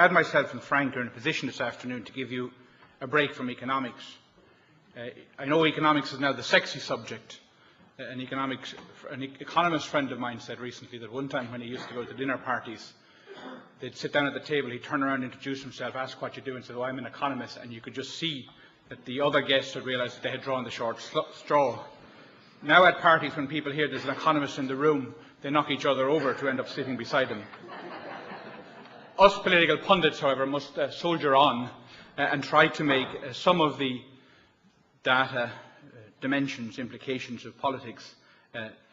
glad myself and Frank are in a position this afternoon to give you a break from economics. I know economics is now the sexy subject. An economist friend of mine said recently that one time when he used to go to dinner parties, they'd sit down at the table, he'd turn around, introduce himself, ask what you do, and say, "Oh, I'm an economist," and you could just see that the other guests had realised that they had drawn the short straw. Now at parties, when people hear there's an economist in the room, they knock each other over to end up sitting beside them. Us political pundits, however, must soldier on and try to make some of the data, dimensions, implications of politics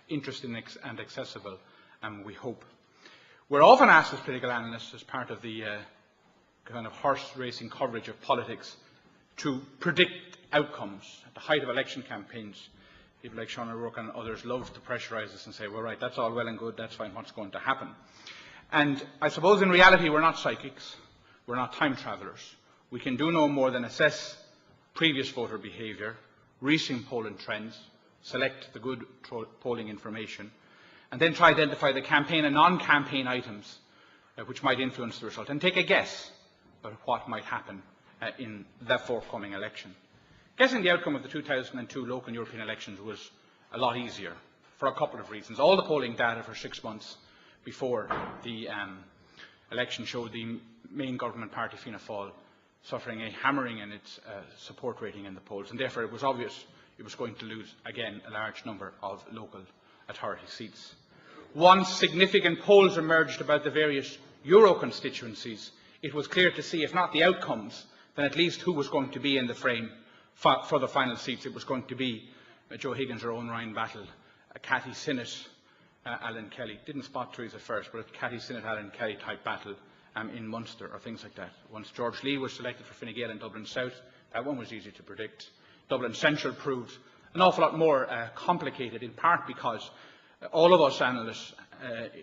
interesting and accessible, we hope. We're often asked as political analysts, as part of the kind of horse racing coverage of politics, to predict outcomes. At the height of election campaigns, people like Sean O'Rourke and others love to pressurise us and say, well, right, that's all well and good, that's fine, what's going to happen? And I suppose in reality we're not psychics, we're not time travellers. We can do no more than assess previous voter behaviour, recent polling trends, select the good polling information, and then try to identify the campaign and non-campaign items which might influence the result, and take a guess about what might happen in the forthcoming election. Guessing the outcome of the 2002 local European elections was a lot easier for a couple of reasons. All the polling data for 6 months before the election showed the main government party, Fianna Fáil, suffering a hammering in its support rating in the polls, and therefore it was obvious it was going to lose again a large number of local authority seats. Once significant polls emerged about the various Euro constituencies, it was clear to see, if not the outcomes, then at least who was going to be in the frame for the final seats. It was going to be Joe Higgins, or Owen Ryan battle, Cathy Sinnott, Alan Kelly. Didn't spot Theresa first, but a Cathy Sinnott, Alan Kelly type battle in Munster, or things like that. Once George Lee was selected for Fine Gael in Dublin South, that one was easy to predict. Dublin Central proved an awful lot more complicated, in part because all of us analysts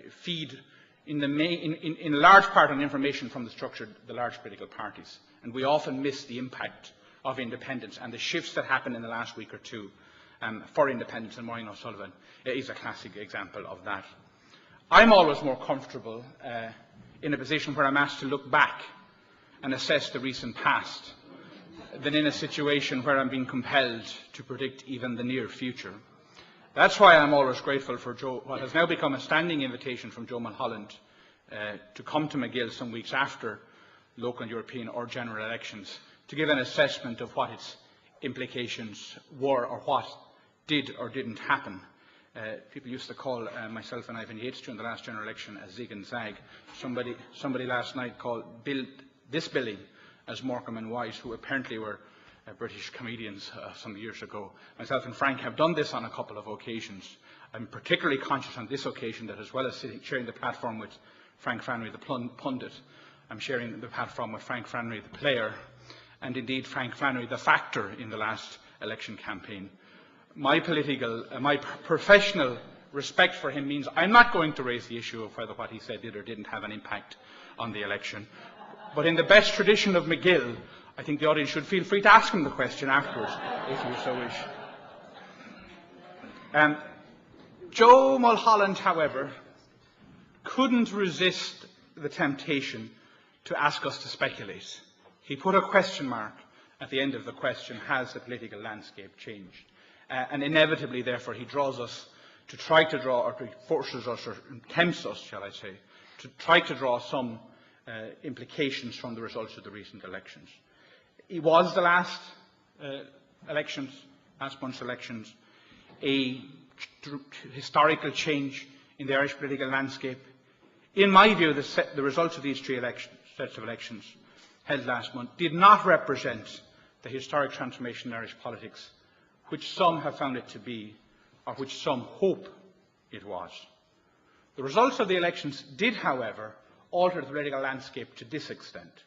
feed in large part on information from the large political parties, and we often miss the impact of independence, and the shifts that happened in the last week or two for independence, and Maureen O'Sullivan is a classic example of that. I'm always more comfortable in a position where I'm asked to look back and assess the recent past than in a situation where I'm being compelled to predict even the near future. That's why I'm always grateful for what has now become a standing invitation from Joe Mulholland to come to MacGill some weeks after local European or general elections to give an assessment of what its implications were, or what did or didn't happen. People used to call myself and Ivan Yates during the last general election as Zig and Zag. Somebody last night called this billing as Morecambe and Wise, who apparently were British comedians some years ago. Myself and Frank have done this on a couple of occasions. I'm particularly conscious on this occasion that, as well as sharing the platform with Frank Fanry, the pundit, I'm sharing the platform with Frank Fanry, the player, and indeed Frank Fanry, the factor in the last election campaign. My professional respect for him means I'm not going to raise the issue of whether what he said did or didn't have an impact on the election. But in the best tradition of MacGill, I think the audience should feel free to ask him the question afterwards, if you so wish. Joe Mulholland, however, couldn't resist the temptation to ask us to speculate. He put a question mark at the end of the question: has the political landscape changed? And inevitably, therefore, he draws us to try to draw, or forces us, or tempts us, shall I say, to try to draw some implications from the results of the recent elections. It was the last month's elections, a historical change in the Irish political landscape. In my view, the results of these three sets of elections held last month did not represent the historic transformation in Irish politics which some have found it to be, or which some hope it was. The results of the elections did, however, alter the political landscape to this extent.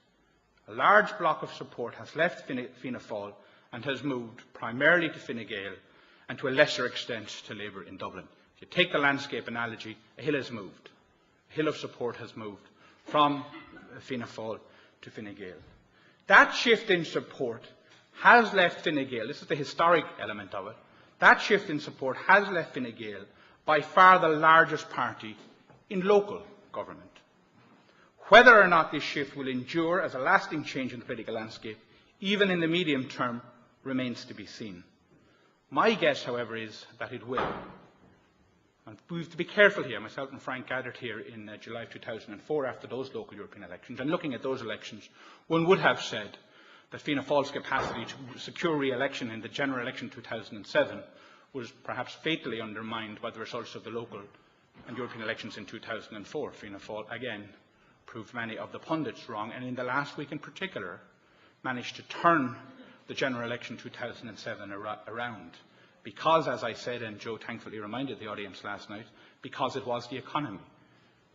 A large block of support has left Fianna Fáil and has moved primarily to Fine Gael, and to a lesser extent to Labour in Dublin. If you take the landscape analogy, a hill has moved. A hill of support has moved from Fianna Fáil to Fine Gael. That shift in support has left Fine Gael, this is the historic element of it, that shift in support has left Fine Gael by far the largest party in local government. Whether or not this shift will endure as a lasting change in the political landscape, even in the medium term, remains to be seen. My guess, however, is that it will. And we have to be careful here. Myself and Frank gathered here in July of 2004 after those local European elections, and looking at those elections, one would have said that Fianna Fáil's capacity to secure re-election in the general election 2007 was perhaps fatally undermined by the results of the local and European elections in 2004. Fianna Fáil, again, proved many of the pundits wrong, and in the last week in particular, managed to turn the general election 2007 around. Because, as I said, and Joe thankfully reminded the audience last night, because it was the economy.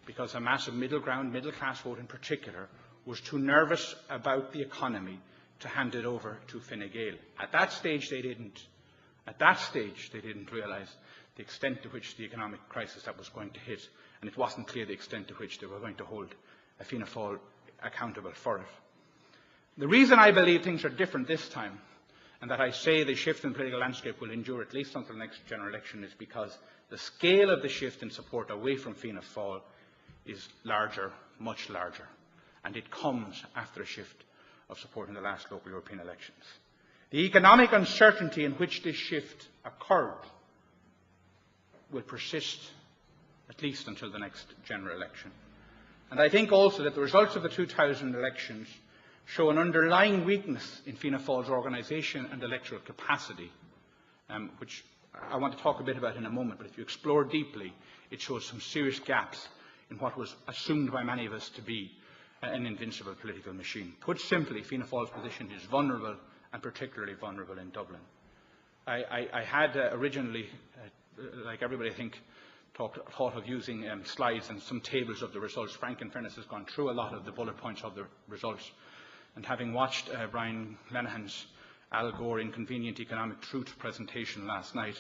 Because a massive middle class vote in particular, was too nervous about the economy to hand it over to Fine Gael. At that stage they didn't realise the extent to which the economic crisis that was going to hit, and it wasn't clear the extent to which they were going to hold Fianna Fáil accountable for it. The reason I believe things are different this time, and that I say the shift in the political landscape will endure at least until the next general election, is because the scale of the shift in support away from Fianna Fáil is larger, much larger, and it comes after a shift of support in the last local European elections. The economic uncertainty in which this shift occurred will persist at least until the next general election. And I think also that the results of the 2000 elections show an underlying weakness in Fianna Fáil's organisation and electoral capacity, which I want to talk a bit about in a moment, but if you explore deeply, it shows some serious gaps in what was assumed by many of us to be an invincible political machine. Put simply, Fianna Fáil's position is vulnerable, and particularly vulnerable in Dublin. I had originally, like everybody I think, thought of using slides and some tables of the results. Frank, in fairness, has gone through a lot of the bullet points of the results. And having watched Brian Lenihan's Al Gore Inconvenient Economic Truth presentation last night,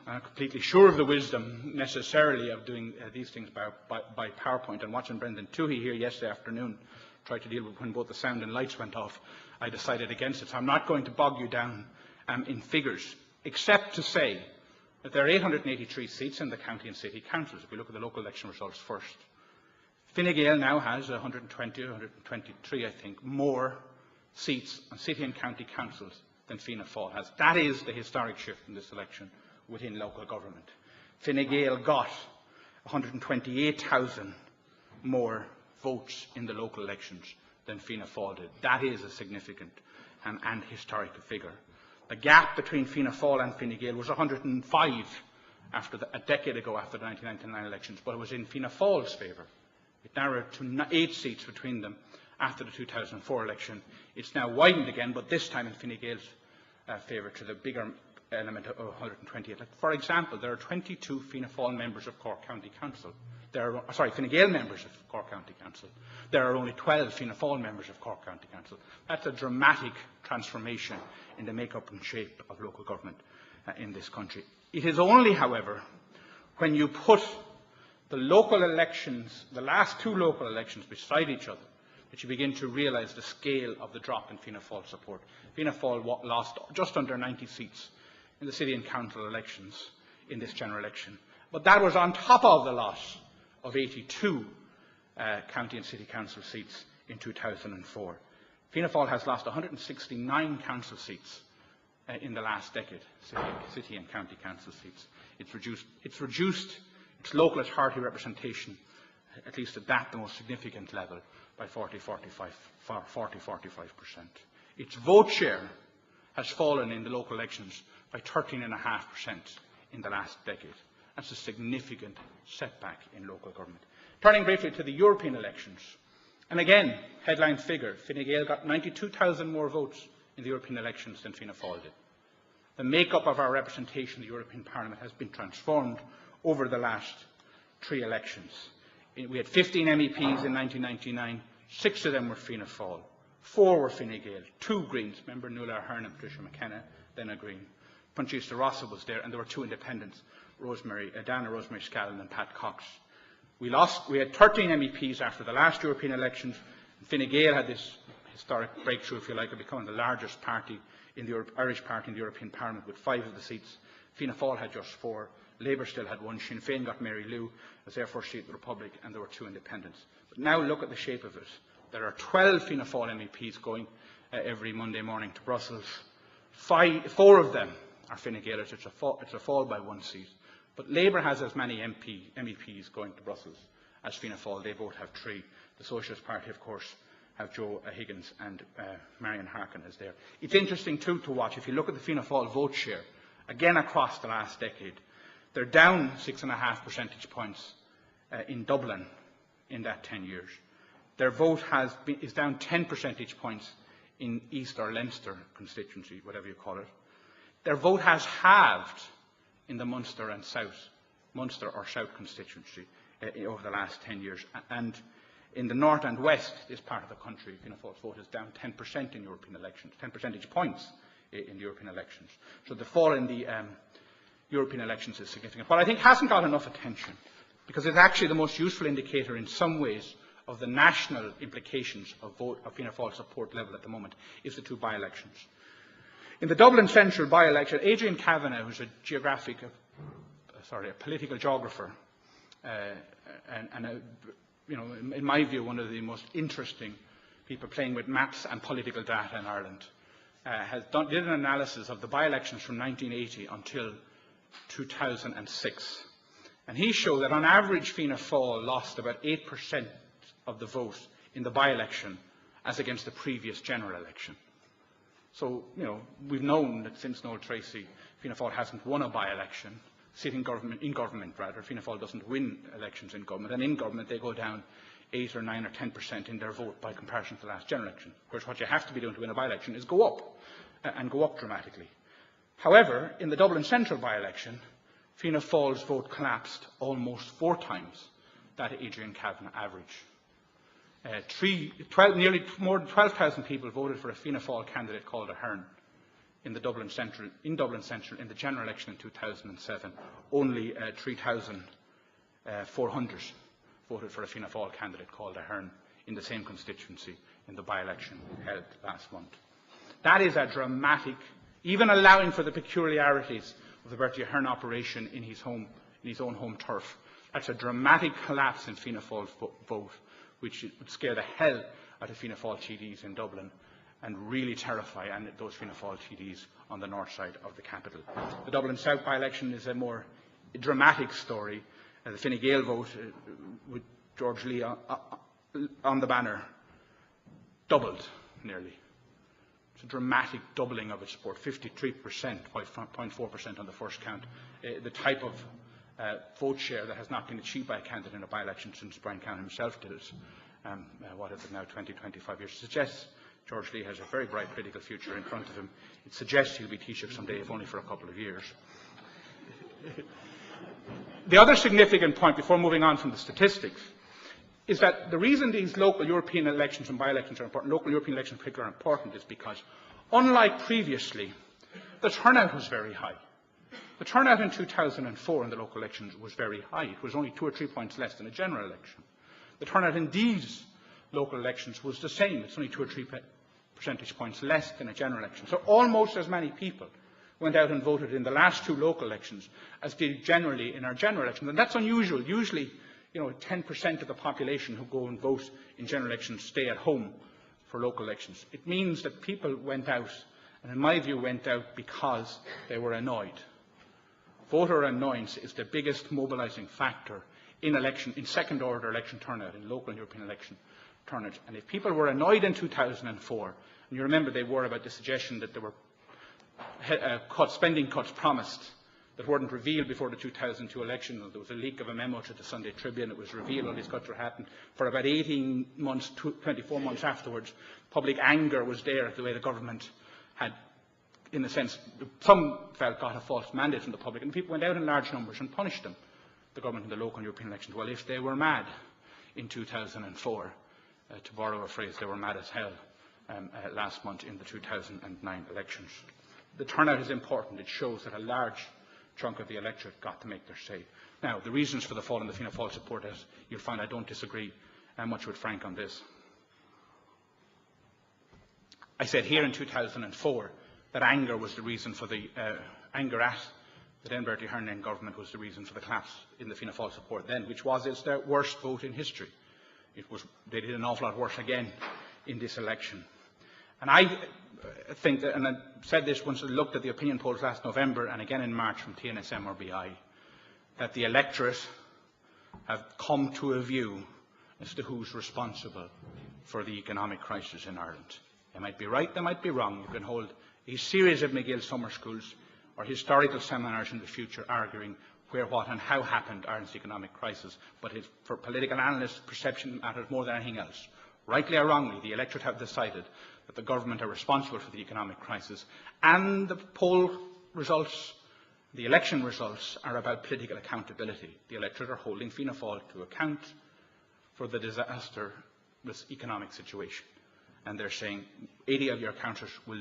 I'm completely sure of the wisdom necessarily of doing these things by PowerPoint. And watching Brendan Toohey here yesterday afternoon try to deal with when both the sound and lights went off, I decided against it. So I'm not going to bog you down in figures, except to say that there are 883 seats in the county and city councils, if we look at the local election results first. Fine Gael now has 120, 123, I think, more seats on city and county councils than Fianna Fáil has. That is the historic shift in this election within local government. Fine Gael got 128,000 more votes in the local elections than Fianna Fáil did. That is a significant and historic figure. The gap between Fianna Fáil and Fine Gael was 105 a decade ago after the 1999 elections, but it was in Fianna Fáil's favour. It narrowed to 8 seats between them after the 2004 election. It's now widened again, but this time in Fine Gael's favour to the bigger element of 128. Like, for example, there are 22 Fianna Fáil members of Cork County Council. Fine Gael members of Cork County Council. There are only 12 Fianna Fáil members of Cork County Council. That's a dramatic transformation in the make-up and shape of local government in this country. It is only, however, when you put the local elections, the last 2 local elections beside each other, that you begin to realise the scale of the drop in Fianna Fáil support. Fianna Fáil lost just under 90 seats in the city and council elections in this general election. But that was on top of the loss of 82 county and city council seats in 2004. Fianna Fáil has lost 169 council seats in the last decade, city and county council seats. It's reduced its local authority representation, at least at that, the most significant level, by 40-45%. Its vote share has fallen in the local elections by 13.5% in the last decade. That's a significant setback in local government. Turning briefly to the European elections, and again, headline figure, Fine Gael got 92,000 more votes in the European elections than Fianna Fáil did. The make-up of our representation in the European Parliament has been transformed over the last 3 elections. We had 15 MEPs in 1999, 6 of them were Fianna Fáil, 4 were Fine Gael, 2 Greens, member Nuala Ahern and Patricia McKenna, then a Green. Panchista Rossa was there, and there were 2 independents, Dana Rosemary Scallon and Pat Cox. We had 13 MEPs after the last European elections. Fine Gael had this historic breakthrough, if you like, of becoming the largest party in the Irish party in the European Parliament with 5 of the seats. Fianna Fáil had just 4. Labour still had one, Sinn Féin got Mary Lou as their first seat in the Republic, and there were 2 independents. But now look at the shape of it. There are 12 Fianna Fáil MEPs going every Monday morning to Brussels. 4 of them are Fine Gael, it's a fall by 1 seat. But Labour has as many MEPs going to Brussels as Fianna Fáil. They both have 3. The Socialist Party, of course, have Joe Higgins and Marion Harkin is there. It's interesting too to watch, if you look at the Fianna Fáil vote share, again across the last decade, they're down 6.5 percentage points in Dublin in that 10 years. Their vote is down 10 percentage points in East or Leinster constituency, whatever you call it. Their vote has halved in the Munster and South, Munster or South constituency over the last 10 years. And in the North and West, this part of the country, Fianna Fáil's vote is down 10% in European elections, 10 percentage points in the European elections. So the fall in the European elections is significant. What I think hasn't got enough attention, because it's actually the most useful indicator in some ways of the national implications of Fianna Fáil support level at the moment, is the 2 by-elections. In the Dublin Central by-election, Adrian Kavanagh, who's a political geographer, and in my view, one of the most interesting people playing with maps and political data in Ireland, did an analysis of the by-elections from 1980 until 2006. And he showed that on average Fianna Fáil lost about 8% of the vote in the by-election as against the previous general election. So, we've known that since Noel Tracy, Fianna Fáil hasn't won a by-election. Sitting in government, Fianna Fáil doesn't win elections in government. And in government, they go down 8 or 9 or 10% in their vote by comparison to the last general election. Of course, what you have to be doing to win a by-election is go up, and go up dramatically. However, in the Dublin Central by-election, Fianna Fáil's vote collapsed almost 4 times that Adrian Kavanagh average. Nearly more than 12,000 people voted for a Fianna Fáil candidate called Ahern in Dublin Central in the general election in 2007. Only 3,400 voted for a Fianna Fáil candidate called Ahern in the same constituency in the by-election held last month. That is a dramatic, even allowing for the peculiarities of the Bertie Ahern operation in his own home turf, that's a dramatic collapse in Fianna Fáil's vote, which would scare the hell out of Fianna Fáil TDs in Dublin and really terrify those Fianna Fáil TDs on the north side of the capital. The Dublin South by-election is a more dramatic story. The Fine Gael vote, with George Lee on the banner, doubled nearly. It's a dramatic doubling of its support, 53%, 0.4% on the first count. The type of vote share that has not been achieved by a candidate in a by-election since Brian Cowan himself did it, what is it now, 20, 25 years, suggests George Lee has a very bright political future in front of him. It suggests he'll be Taoiseach someday, if only for a couple of years. The other significant point, before moving on from the statistics, is that the reason these local European elections and by-elections are important, local European elections in particular are important, is because, unlike previously, the turnout was very high. The turnout in 2004 in the local elections was very high. It was only 2 or 3 points less than a general election. The turnout in these local elections was the same. It's only 2 or 3 percentage points less than a general election. So almost as many people went out and voted in the last 2 local elections as did generally in our general elections. And that's unusual. Usually, 10% of the population who go and vote in general elections stay at home for local elections. It means that people went out, and in my view went out because they were annoyed. Voter annoyance is the biggest mobilising factor in second-order election turnout, in local and European election turnout. And if people were annoyed in 2004, and you remember they were about the suggestion that there were spending cuts promised that weren't revealed before the 2002 election. There was a leak of a memo to the Sunday Tribune. It was revealed all these cuts were happening. For about 18 months, 24 months afterwards, public anger was there at the way the government had, in a sense, some felt got a false mandate from the public, and people went out in large numbers and punished them, the government in the local and European elections. Well, if they were mad in 2004, to borrow a phrase, they were mad as hell last month in the 2009 elections. The turnout is important. It shows that a large chunk of the electorate got to make their say. Now, the reasons for the fall in the Fianna Fáil support, as you'll find, I don't disagree much with Frank on this. I said here in 2004 that anger was the reason for the anger at the then Bertie Ahern government was the reason for the collapse in the Fianna Fáil support then, which was it's their worst vote in history. They did an awful lot worse again in this election. And I think that, and I said this once I looked at the opinion polls last November and again in March from TNSM or BI, that the electorate have come to a view as to who's responsible for the economic crisis in Ireland. They might be right, they might be wrong. You can hold a series of MacGill summer schools or historical seminars in the future arguing where, what and how happened Ireland's economic crisis, but for political analysts, perception matters more than anything else. Rightly or wrongly, the electorate have decided that the government are responsible for the economic crisis, and the poll results, the election results, are about political accountability. The electorate are holding Fianna Fáil to account for the disastrous economic situation, and they're saying 80 of your councillors will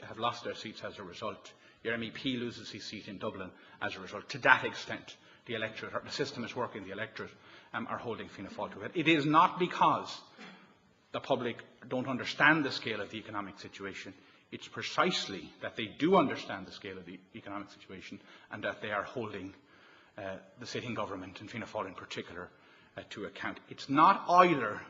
have lost their seats as a result. Your MEP loses his seat in Dublin as a result. To that extent, the electorate, or the system is working, the electorate are holding Fianna Fáil to it. It is not because the public don't understand the scale of the economic situation. It's precisely that they do understand the scale of the economic situation and that they are holding the sitting government, and Fianna Fáil in particular, to account. It's not either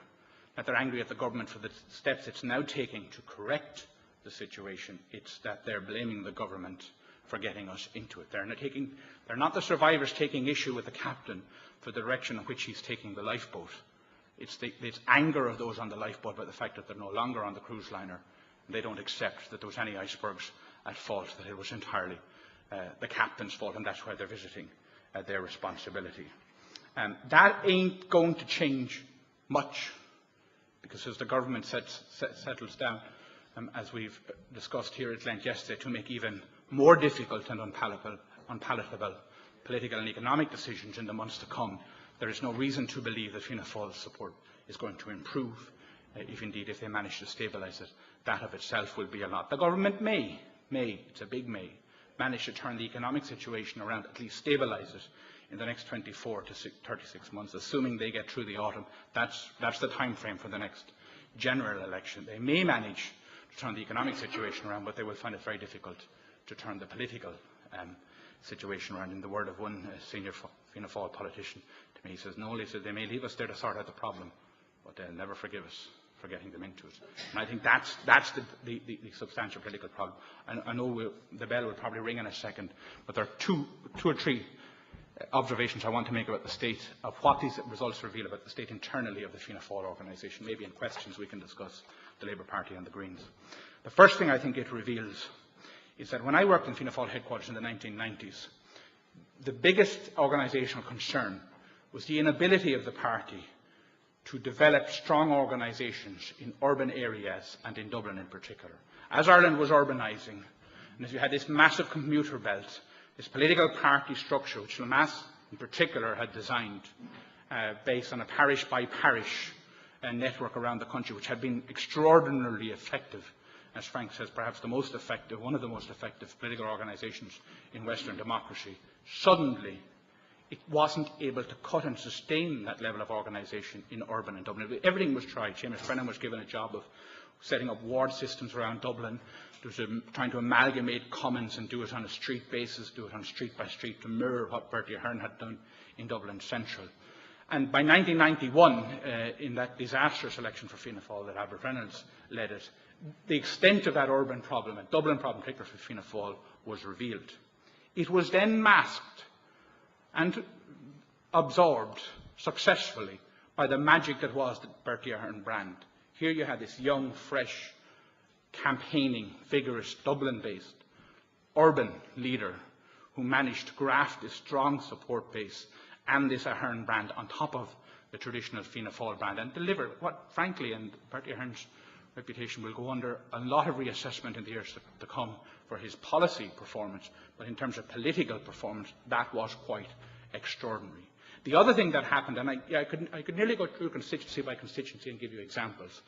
that they're angry at the government for the steps it's now taking to correct the situation. It's that they're blaming the government for getting us into it. They're not the survivors taking issue with the captain for the direction in which he's taking the lifeboat. It's anger of those on the lifeboat by the fact that they're no longer on the cruise liner, and they don't accept that there was any icebergs at fault, that it was entirely the captain's fault, and that's why they're visiting their responsibility. That ain't going to change much, because as the government settles down, as we've discussed here at length yesterday, to make even more difficult and unpalatable political and economic decisions in the months to come, there is no reason to believe that Fianna Fáil's support is going to improve. If they manage to stabilise it, that of itself will be a lot. The government may, it's a big may, manage to turn the economic situation around, at least stabilise it in the next 24 to 36 months, assuming they get through the autumn. That's the time frame for the next general election. They may manage to turn the economic situation around, but they will find it very difficult to turn the political situation around. In the word of one senior Fianna Fáil politician to me, he says, "Noel, they may leave us there to sort out the problem, but they'll never forgive us for getting them into it." And I think that's the substantial political problem. I know the bell will probably ring in a second, but there are two or three observations I want to make about the state of what these results reveal about the state internally of the Fianna Fáil organisation. Maybe in questions we can discuss the Labour Party and the Greens. The first thing I think it reveals is that when I worked in Fianna Fáil headquarters in the 1990s, the biggest organisational concern was the inability of the party to develop strong organisations in urban areas and in Dublin in particular. As Ireland was urbanising, and as you had this massive commuter belt, this political party structure, which Lemass in particular had designed, based on a parish-by-parish network around the country, which had been extraordinarily effective, as Frank says, perhaps one of the most effective political organisations in Western democracy. Suddenly, it wasn't able to cut and sustain that level of organisation in urban and Dublin. Everything was tried. Seamus Brennan was given a job of setting up ward systems around Dublin. There was trying to amalgamate commons and do it on a street basis, do it on street by street to mirror what Bertie Ahern had done in Dublin Central. And by 1991, in that disastrous election for Fianna Fáil that Albert Reynolds led it, the extent of that urban problem, and Dublin problem particularly for Fianna Fáil, was revealed. It was then masked and absorbed successfully by the magic that was the Bertie Ahern brand. Here you had this young, fresh, campaigning, vigorous, Dublin-based, urban leader who managed to graft this strong support base and this Ahern brand on top of the traditional Fianna Fáil brand and deliver what, frankly, and Bertie Ahern's reputation will go under a lot of reassessment in the years to come for his policy performance, but in terms of political performance, that was quite extraordinary. The other thing that happened, and I could nearly go through constituency by constituency and give you examples,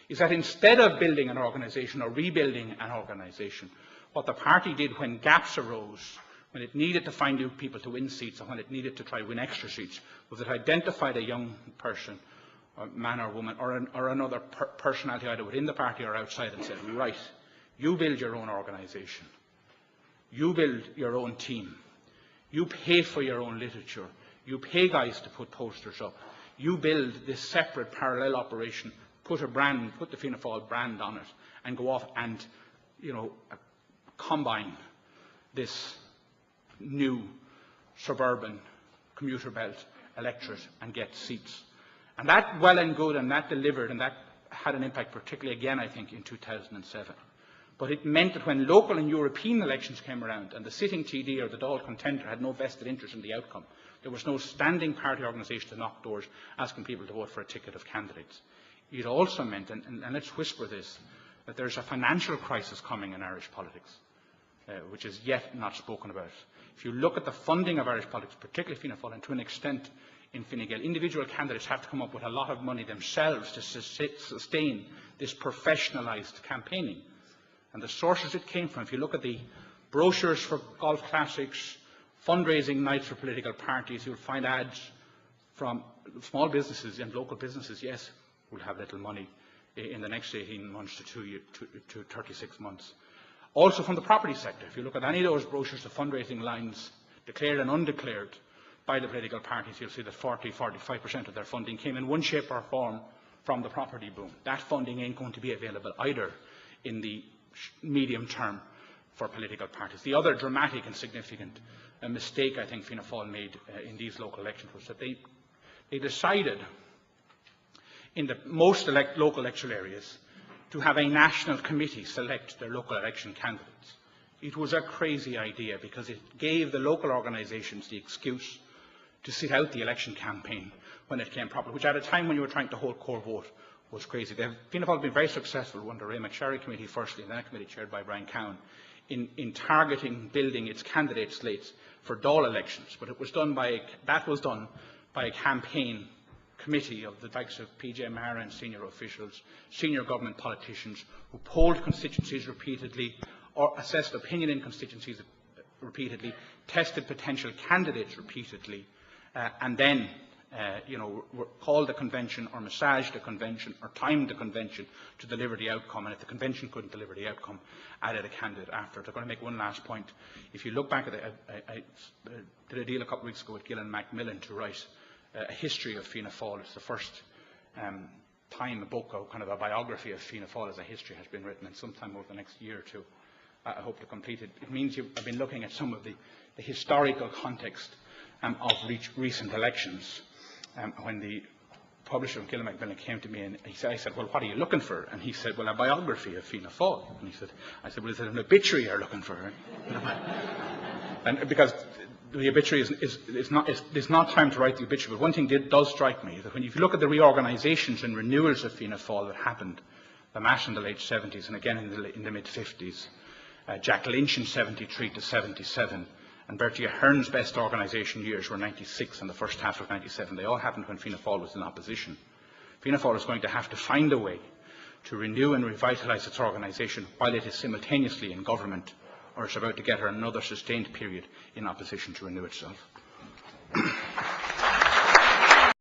is that instead of building an organisation or rebuilding an organisation, what the party did when gaps arose, when it needed to find new people to win seats and when it needed to try to win extra seats, was it identified a young person, or man or woman, or another personality either within the party or outside and said, right, you build your own organisation, you build your own team, You pay for your own literature. You pay guys to put posters up. You build this separate parallel operation, put the Fianna Fáil brand on it, and go off and, combine this new suburban commuter belt electorate and get seats. And that well and good, and that delivered, and that had an impact, particularly again, I think, in 2007. But it meant that when local and European elections came around and the sitting TD or the Dáil contender had no vested interest in the outcome, there was no standing party organisation to knock doors asking people to vote for a ticket of candidates. It also meant, and let's whisper this, that there's a financial crisis coming in Irish politics, which is yet not spoken about. If you look at the funding of Irish politics, particularly Fianna Fáil, and to an extent in Fine Gael, individual candidates have to come up with a lot of money themselves to sustain this professionalised campaigning. And the sources it came from, if you look at the brochures for golf classics, fundraising nights for political parties, you'll find ads from small businesses and local businesses, yes, will have little money in the next 18 months to 36 months. Also from the property sector, if you look at any of those brochures, the fundraising lines, declared and undeclared, by the political parties, you'll see that 40–45% of their funding came in one shape or form from the property boom. That funding ain't going to be available either in the medium term for political parties. The other dramatic and significant mistake I think Fianna Fáil made in these local elections was that they decided in the most local electoral areas to have a national committee select their local election candidates. It was a crazy idea because it gave the local organisations the excuse to sit out the election campaign when it came proper, which at a time when you were trying to hold core vote was crazy. Fianna Fáil have been very successful under Ray McSherry committee firstly, and then a committee chaired by Brian Cowan, in targeting, building its candidate slates for Dáil elections. But it was done by a campaign committee of the likes of PJ Maher and senior officials, senior government politicians, who polled constituencies repeatedly, or assessed opinion in constituencies repeatedly, tested potential candidates repeatedly, and then called the convention or massaged the convention or timed the convention to deliver the outcome, and if the convention couldn't deliver the outcome, added a candidate after it. I'm going to make one last point. If you look back at it, I did a deal a couple of weeks ago with Gill and Macmillan to write a history of Fianna Fáil. It's the first time a book, or kind of a biography of Fianna Fáil as a history has been written, and sometime over the next year or two I hope to complete it. It means I've been looking at some of the historical context of recent elections. When the publisher of Gill and Macmillan came to me and I said, well, what are you looking for? And he said, well, a biography of Fianna Fáil. And I said, well, is it an obituary you're looking for? And because the obituary it's not time to write the obituary, but one thing does strike me, that when you look at the reorganisations and renewals of Fianna Fáil that happened, the Mass in the late 70s and again in the mid 50s, Jack Lynch in 73 to 77, and Bertie Ahern's best organisation years were 96 and the first half of 97. They all happened when Fianna Fáil was in opposition. Fianna Fáil is going to have to find a way to renew and revitalise its organisation while it is simultaneously in government, or it's about to get her another sustained period in opposition to renew itself.